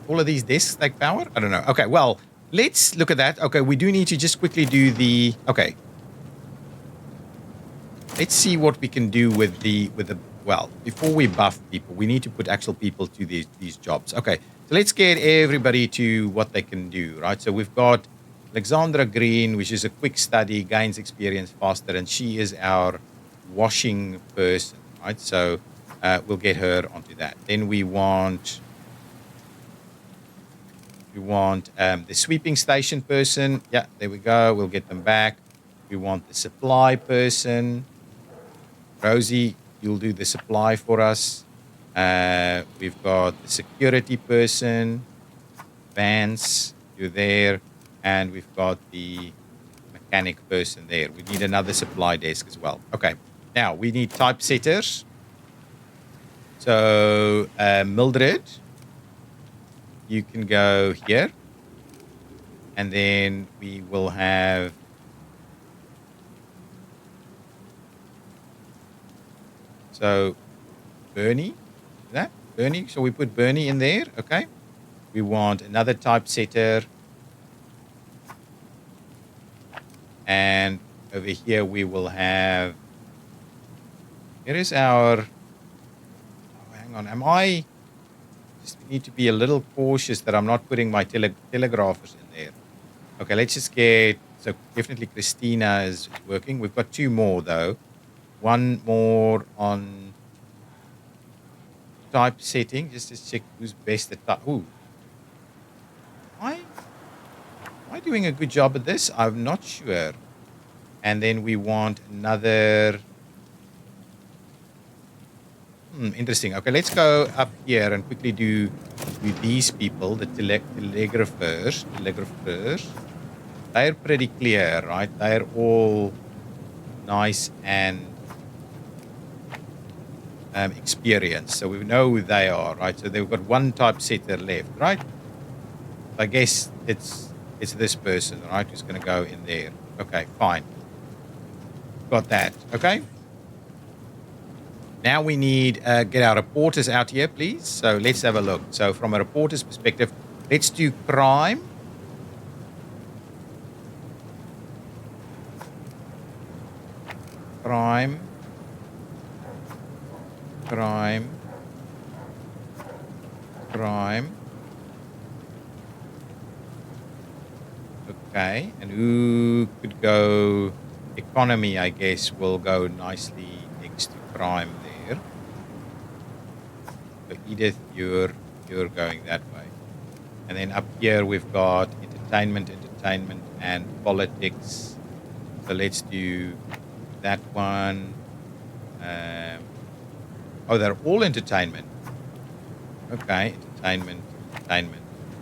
all of these desks take power? I don't know. Okay, well, let's look at that. Okay, we do need to just quickly do the... Okay. Let's see what we can do with the... Well, before we buff people, we need to put actual people to these jobs. Okay, so let's get everybody to what they can do, right? So we've got Alexandra Green, which is a quick study, gains experience faster, and she is our washing person, right? So we'll get her onto that. Then we want the sweeping station person. Yeah, there we go. We'll get them back. We want the supply person. Rosie, you'll do the supply for us. We've got the security person. Vance, you're there. And we've got the mechanic person there. We need another supply desk as well. Okay. Now, we need typesetters. So, Mildred, you can go here. And then we will have... So, Bernie, is that? Bernie, so we put Bernie in there, okay. We want another typesetter. And over here we will have... Here is our... Oh, hang on, I just need to be a little cautious that I'm not putting my telegraphers in there. Okay, let's just get... So, definitely Christina is working. We've got 2 more, though. 1 more on typesetting, just to check who's best at type. Ooh. Am I doing a good job at this? I'm not sure. And then we want another... Interesting. Okay, let's go up here and quickly do do these people, the telegraphers, they're pretty clear, right? They're all nice and experienced. So we know who they are, right? So they've got one typesetter left, right? I guess it's this person, right? Who's going to go in there. Okay, fine. Got that. Okay. Now we need get our reporters out here, please. So let's have a look. So from a reporter's perspective, let's do crime. Crime. Okay, and who could go? Economy, I guess, will go nicely next to crime there. So Edith, you're going that way. And then up here we've got entertainment, and politics. So let's do that one. Oh, they're all entertainment. Okay, entertainment.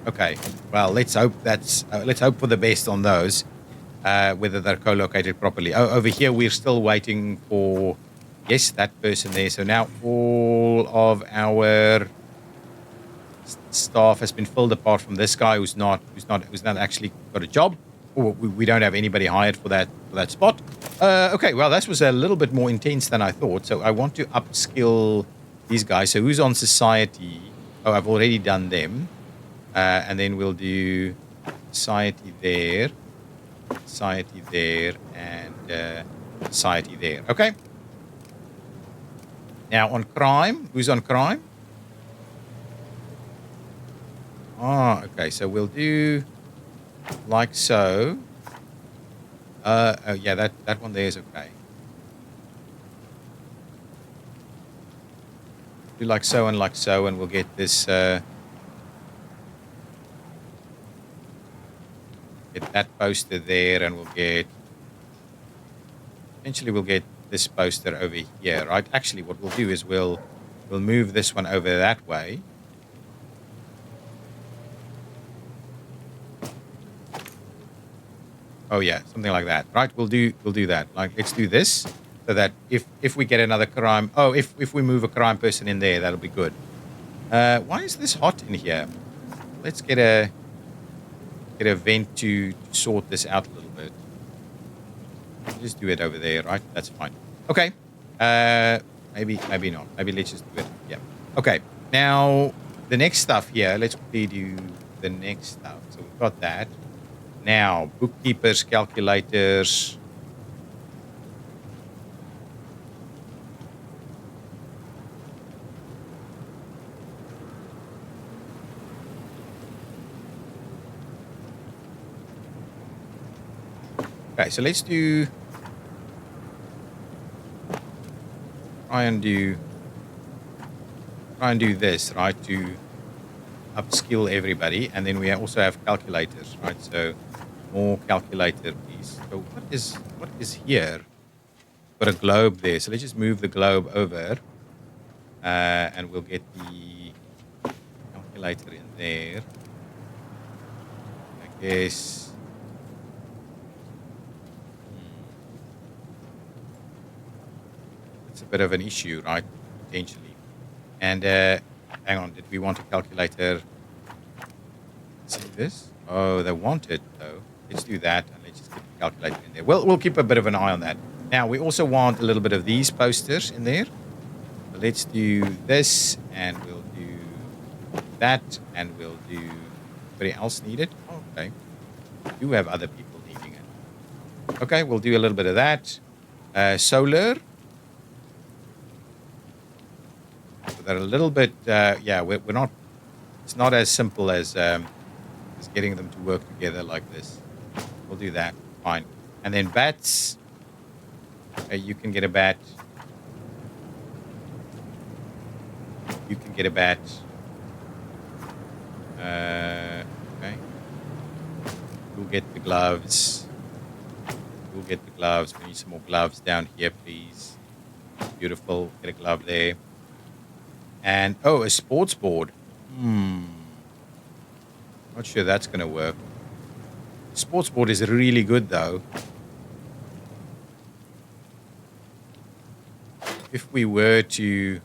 Okay, well, let's hope for the best on those. Whether they're co-located properly. Oh, over here we're still waiting for, yes, that person there. So now all of our staff has been filled apart from this guy who's not actually got a job. Or we don't have anybody hired for that spot. Okay, well, that was a little bit more intense than I thought. So I want to upskill these guys. So who's on society? Oh, I've already done them. And then we'll do society there, and society there. Okay. Now on crime, who's on crime? Ah, okay. So we'll do like so. Oh yeah, that one there is okay. Do like so, and we'll get this. Get that poster there, and we'll get this poster over here, right? Actually, what we'll do is we'll move this one over that way. Oh yeah, something like that, right? We'll do that. Like, let's do this so that if we get another crime, if we move a crime person in there, that'll be good. Why is this hot in here? Let's get a vent to sort this out a little bit. Just do it over there, right? That's fine. Okay. Maybe not. Maybe let's just do it. Yeah. Okay. Now the next stuff here. Let's quickly do the next stuff. So we've got that. Now bookkeepers, calculators. Okay, so let's try and do this, right, to upskill everybody. And then we also have calculators, right? So more calculator, please. So what is here? Got a globe there. So let's just move the globe over, and we'll get the calculator in there. I guess. A bit of an issue, right? Potentially. And hang on, did we want a calculator? See this? Oh, they want it though. Let's do that, and let's just get the calculator in there. We'll keep a bit of an eye on that. Now we also want a little bit of these posters in there. So let's do this, and we'll do that, and we'll do. Anybody else need it? Oh, okay. We do have other people needing it. Okay, we'll do a little bit of that. Solar. They're a little bit, we're not, it's not as simple as getting them to work together like this. We'll do that, fine. And then bats, you can get a bat. You can get a bat. Okay. We'll get the gloves. We need some more gloves down here, please. Beautiful, get a glove there. And, a sports board. Not sure that's going to work. Sports board is really good, though. If we were to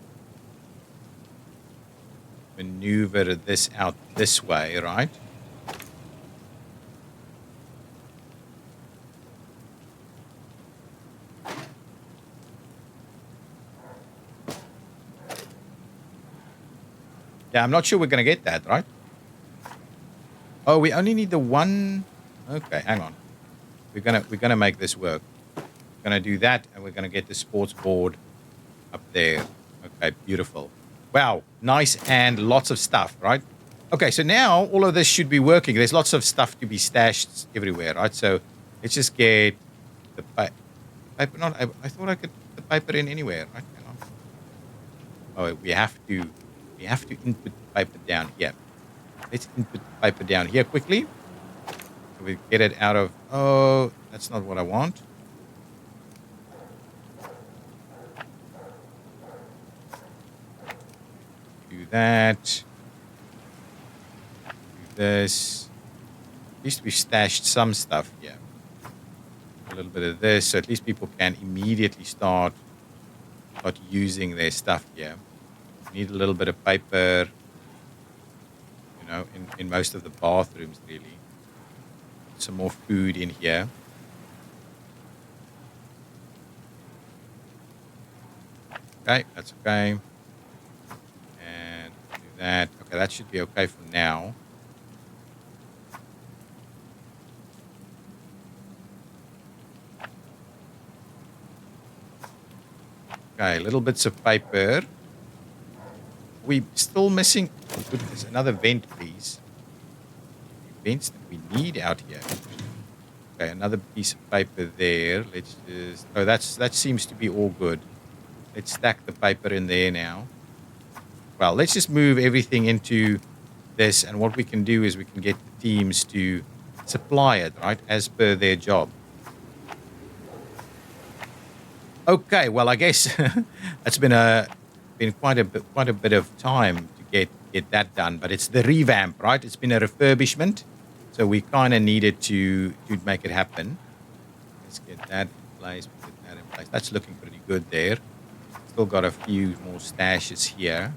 maneuver this out this way, right? Yeah, I'm not sure we're going to get that, right? Oh, we only need the one. Okay, hang on. We're gonna make this work. We're gonna do that, and we're gonna get the sports board up there. Okay, beautiful. Wow, nice and lots of stuff, right? Okay, so now all of this should be working. There's lots of stuff to be stashed everywhere, right? So let's just get the paper. Not, I thought I could put the paper in anywhere, right? Hang on. Oh, we have to input the paper down here. Let's input the paper down here quickly. So we get it out of. Oh, that's not what I want. Do that. Do this. At least we stashed some stuff here. A little bit of this, so at least people can immediately start using their stuff here. We need a little bit of paper, you know, in most of the bathrooms, really. Some more food in here. Okay, that's okay. And do that. Okay, that should be okay for now. Okay, little bits of paper. We still missing. Oh, goodness, another vent, please. Vents that we need out here. Okay, another piece of paper there. Let's just. Oh, that seems to be all good. Let's stack the paper in there now. Well, let's just move everything into this, and what we can do is we can get the teams to supply it, right, as per their job. Okay, well, I guess it's been quite a bit of time to get that done, but it's the revamp, right? It's been a refurbishment, so we kind of needed to make it happen. Let's get that in place. Get that in place. That's looking pretty good there. Still got a few more stashes here.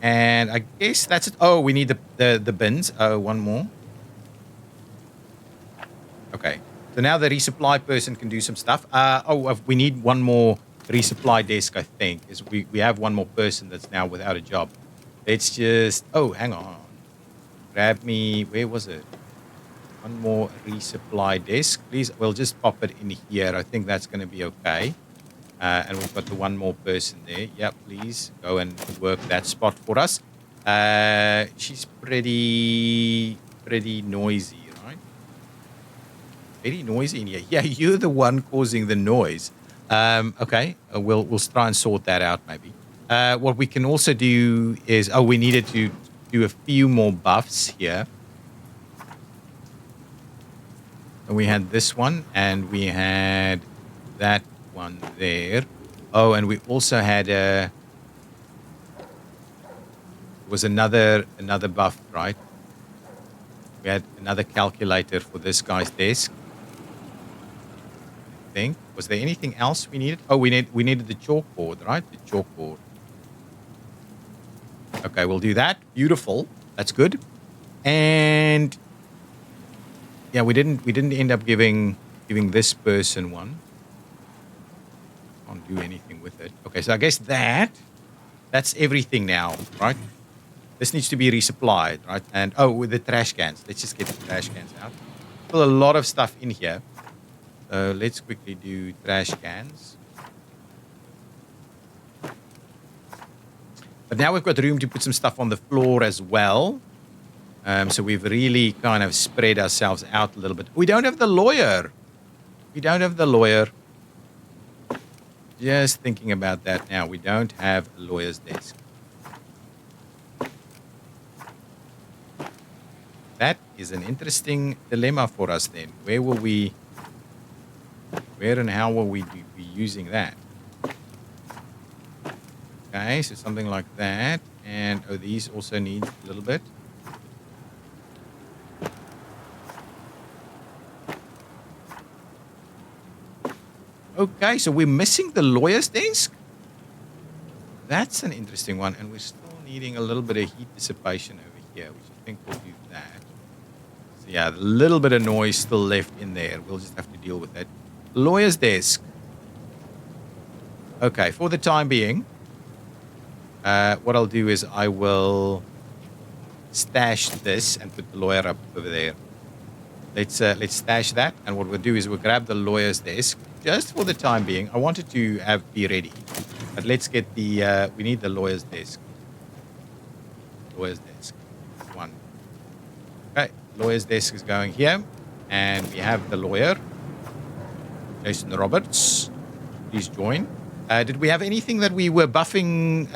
And I guess that's it. Oh, we need the bins. Oh, one more. Okay. So now the resupply person can do some stuff. We need one more resupply desk, I think. Is we have one more person that's now without a job. Let's just... Oh, hang on. Grab me... Where was it? One more resupply desk. Please, we'll just pop it in here. I think that's going to be okay. And we've got the one more person there. Yeah, please go and work that spot for us. She's pretty noisy, right? Very noisy in here. Yeah, you're the one causing the noise. Okay, we'll try and sort that out maybe. What we can also do is... Oh, we needed to do a few more buffs here. And we had this one, and we had that one there. Oh, and we also had was another buff, right? We had another calculator for this guy's desk. I think. Was there anything else we needed? Oh, we needed the chalkboard, right? The chalkboard. Okay, we'll do that. Beautiful. That's good. And yeah, we didn't end up giving this person one. Can't do anything with it. Okay, so I guess that's everything now, right? This needs to be resupplied, right? And with the trash cans. Let's just get the trash cans out. Still a lot of stuff in here. Let's quickly do trash cans. But now we've got room to put some stuff on the floor as well. So we've really kind of spread ourselves out a little bit. We don't have the lawyer. Just thinking about that now. We don't have a lawyer's desk. That is an interesting dilemma for us then. Where and how will we be using that? Okay, so something like that. And, oh, these also need a little bit. Okay, so we're missing the lawyer's desk. That's an interesting one. And we're still needing a little bit of heat dissipation over here, which I think will do that. So, yeah, a little bit of noise still left in there. We'll just have to deal with that. Lawyer's desk. Okay, for the time being, what I'll do is I will stash this and put the lawyer up over there. Let's stash that, and what we'll do is we'll grab the lawyer's desk just for the time being. I wanted to be ready, but let's get the we need the lawyer's desk. Lawyer's desk, one. Okay, lawyer's desk is going here, and we have the lawyer, Jason Roberts. Please join. Did we have anything that we were buffing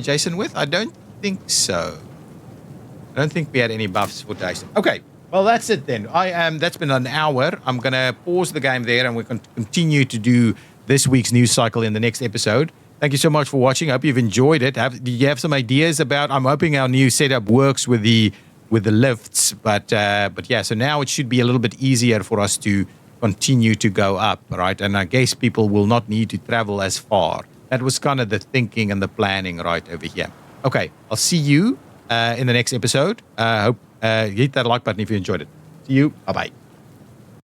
Jason with? I don't think so. I don't think we had any buffs for Jason. Okay. Well, that's it then. That's been an hour. I'm going to pause the game there, and we're going to continue to do this week's news cycle in the next episode. Thank you so much for watching. I hope you've enjoyed it. Do you have some ideas about? I'm hoping our new setup works with the lifts, but yeah. So now it should be a little bit easier for us to continue to go up, right? And I guess people will not need to travel as far. That was kind of the thinking and the planning right over here. Okay, I'll see you in the next episode. Hope hit that like button if you enjoyed it. See you. Bye-bye.